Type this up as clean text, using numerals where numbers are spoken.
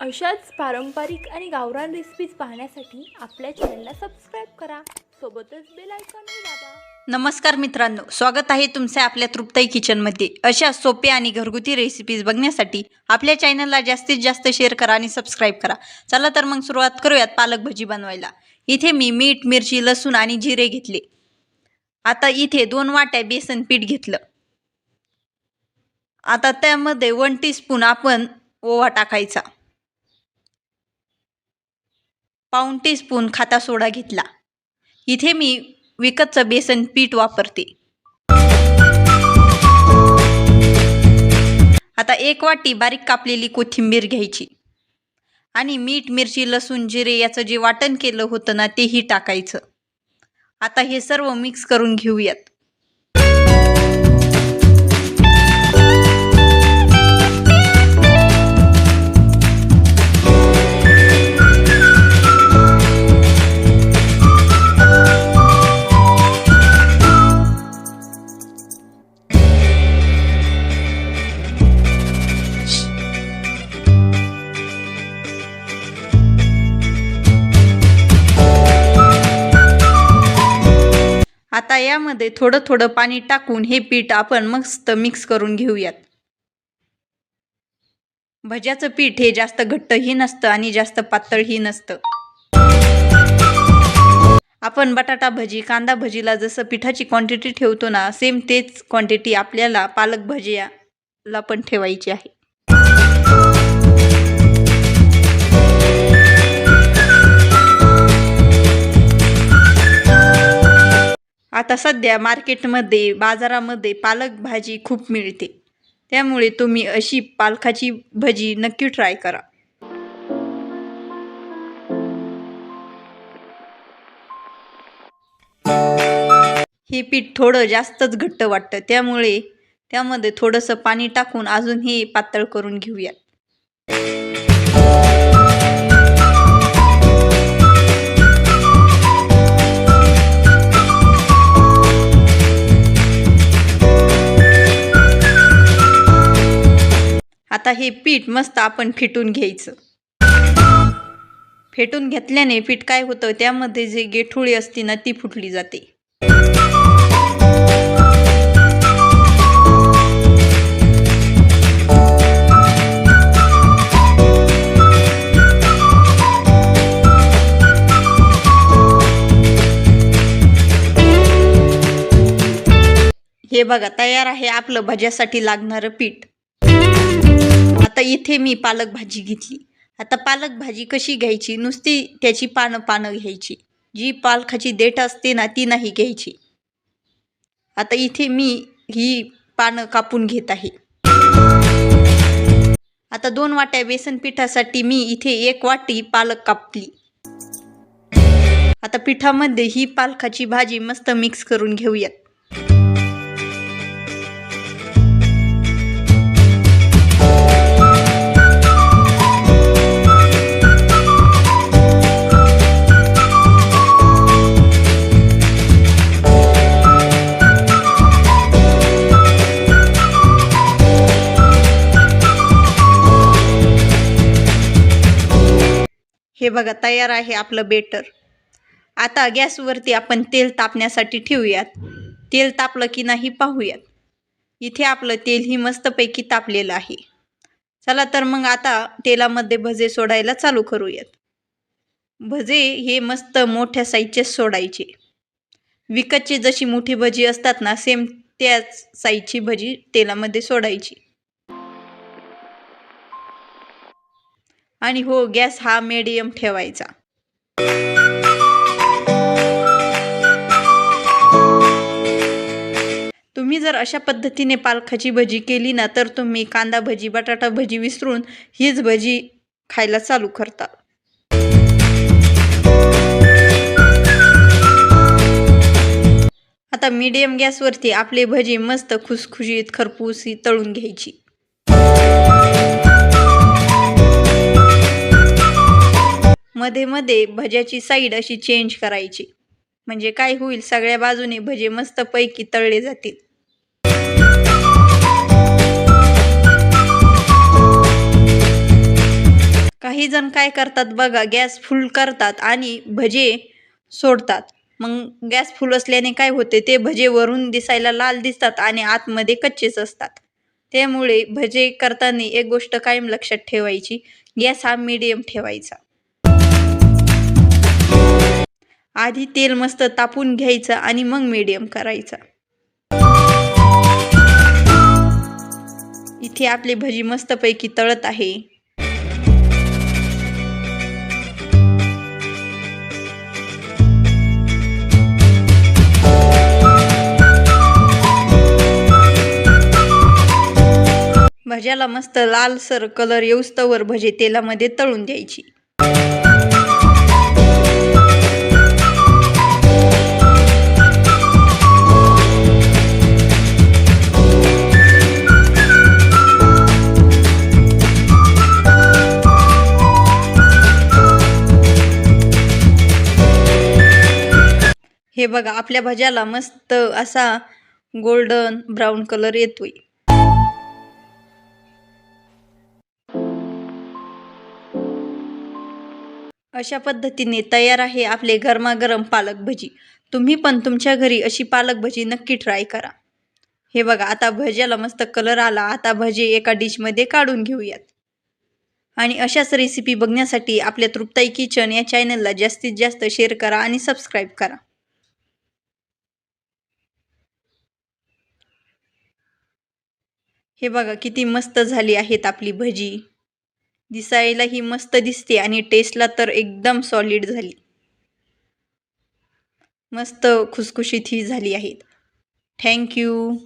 अशाच पारंपरिक आणि गावरान रेसिपीज पाहण्यासाठी आपल्या चॅनलला सबस्क्राईब करा, सोबतच बेल आयकॉनही दाबा. नमस्कार मित्रांनो, स्वागत आहे तुमचे आपल्या तृप्ताई किचनमध्ये. अशा सोप्या आणि घरगुती रेसिपीज बघण्यासाठी आपल्या चॅनलला जास्तीत जास्त शेअर करा आणि सबस्क्राईब करा. चला तर मग सुरुवात करूयात पालक भजी बनवायला. इथे मी मीठ, मिरची, लसूण आणि जिरे घेतले. आता इथे 2 वाट्या बेसन पीठ घेतलं. आता त्यामध्ये 1 टीस्पून आपण ओवा टाकायचा. पाऊण टीस्पून खाता सोडा घेतला. इथे मी विकतचं बेसन पीठ वापरते. आता 1 वाटी बारीक कापलेली कोथिंबीर घ्यायची आणि मीठ, मिरची, लसूण, जिरे याचं जे वाटण केलं होतं ना तेही टाकायचं. आता हे सर्व मिक्स करून घेऊयात. आता यामध्ये थोडं थोडं पाणी टाकून हे पीठ आपण मस्त मिक्स करून घेऊयात. भज्याचं पीठ हे जास्त घट्टही नसतं आणि जास्त पातळही नसतं. आपण बटाटा भजी, कांदा भजीला जसं पिठाची क्वांटिटी ठेवतो ना, सेम तेच क्वांटिटी आपल्याला पालक भज्याला पण ठेवायची आहे. आता सध्या मार्केटमध्ये, बाजारामध्ये पालक भाजी खूप मिळते. त्यामुळे तुम्ही अशी पालकाची भजी नक्की ट्राय करा. हे पीठ थोडं जास्तच घट्ट वाटतं, त्यामुळे त्यामध्ये थोडंसं पाणी टाकून अजून हे पातळ करून घेऊयात. आता हे पीठ मस्त आपण फेटून घ्यायचं. फेटून घेतल्याने पीठ काय होतं, त्यामध्ये जे गेठुळी असते ना ती फुटली जाते. हे बघा, तयार आहे आपलं भज्यासाठी लागणारं पीठ. आता इथे मी पालक भाजी घेतली. आता पालक भाजी कशी घ्यायची, नुसती त्याची पानं घ्यायची. जी पालकाची देठ असते ना ती नाही घ्यायची. आता इथे मी ही पानं कापून घेत आहे. आता 2 वाट्या बेसन पिठासाठी मी इथे 1 वाटी पालक कापली. आता पिठामध्ये ही पालकाची भाजी मस्त मिक्स करून घेऊयात. हे बघा, तयार आहे आपलं बेटर. आता गॅसवरती आपण तेल तापण्यासाठी ठेवूयात. तेल तापलं की नाही पाहूयात. इथे आपलं तेलही मस्तपैकी तापलेलं आहे. चला तर मग आता तेलामध्ये भजे सोडायला चालू करूयात. भजे हे मस्त मोठ्या साईजचे सोडायचे. विकतची जशी मोठी भजी असतात ना, सेम त्याच साईजची भजी तेलामध्ये सोडायची. आणि हो, गॅस हा मीडियम ठेवायचा. तुम्ही जर अशा पद्धतीने पालकाची भजी केली ना, तर तुम्ही कांदा भजी, बटाटा भजी विसरून हीच भजी खायला चालू करता. आता मीडियम गॅसवरती आपले भजी मस्त खुसखुशीत, खरपूस तळून घ्यायची. मध्ये मध्ये भज्याची साईड अशी चेंज करायची, म्हणजे काय होईल, सगळ्या बाजूने भजे मस्त पैकी तळले जातील. काही जण काय करतात बघा, गॅस फुल करतात आणि भजे सोडतात. मग गॅस फुल असल्याने काय होते, ते भजे वरून दिसायला लाल दिसतात आणि आतमध्ये कच्चेच असतात. त्यामुळे भजे करताना एक गोष्ट कायम लक्षात ठेवायची, गॅस हा मीडियम ठेवायचा. आधी तेल मस्त तापून घ्यायचं आणि मग मीडियम करायचा. इथे आपली भजी मस्तपैकी तळत आहे. भज्याला मस्त लालसर कलर येऊस्तवर भजे तेलामध्ये तळून द्यायची. हे बघा, आपल्या भज्याला मस्त असा गोल्डन ब्राऊन कलर येतोय. अशा पद्धतीने तयार आहे आपले गरमागरम पालक भजी. तुम्ही पण तुमच्या घरी अशी पालक भजी नक्की ट्राय करा. हे बघा, आता भज्याला मस्त कलर आला. आता भजे एका डिशमध्ये काढून घेऊयात. आणि अशाच रेसिपी बघण्यासाठी आपल्या तृप्ताई किचन या चॅनलला जास्तीत जास्त शेअर करा आणि सबस्क्राईब करा. हे बघा, किती मस्त झाली आहेत आपली भजी. दिसायला ही मस्त दिसते आणि टेस्टला तर एकदम सॉलिड झाली. मस्त खुसखुशीत ही झाली आहेत. Thank you.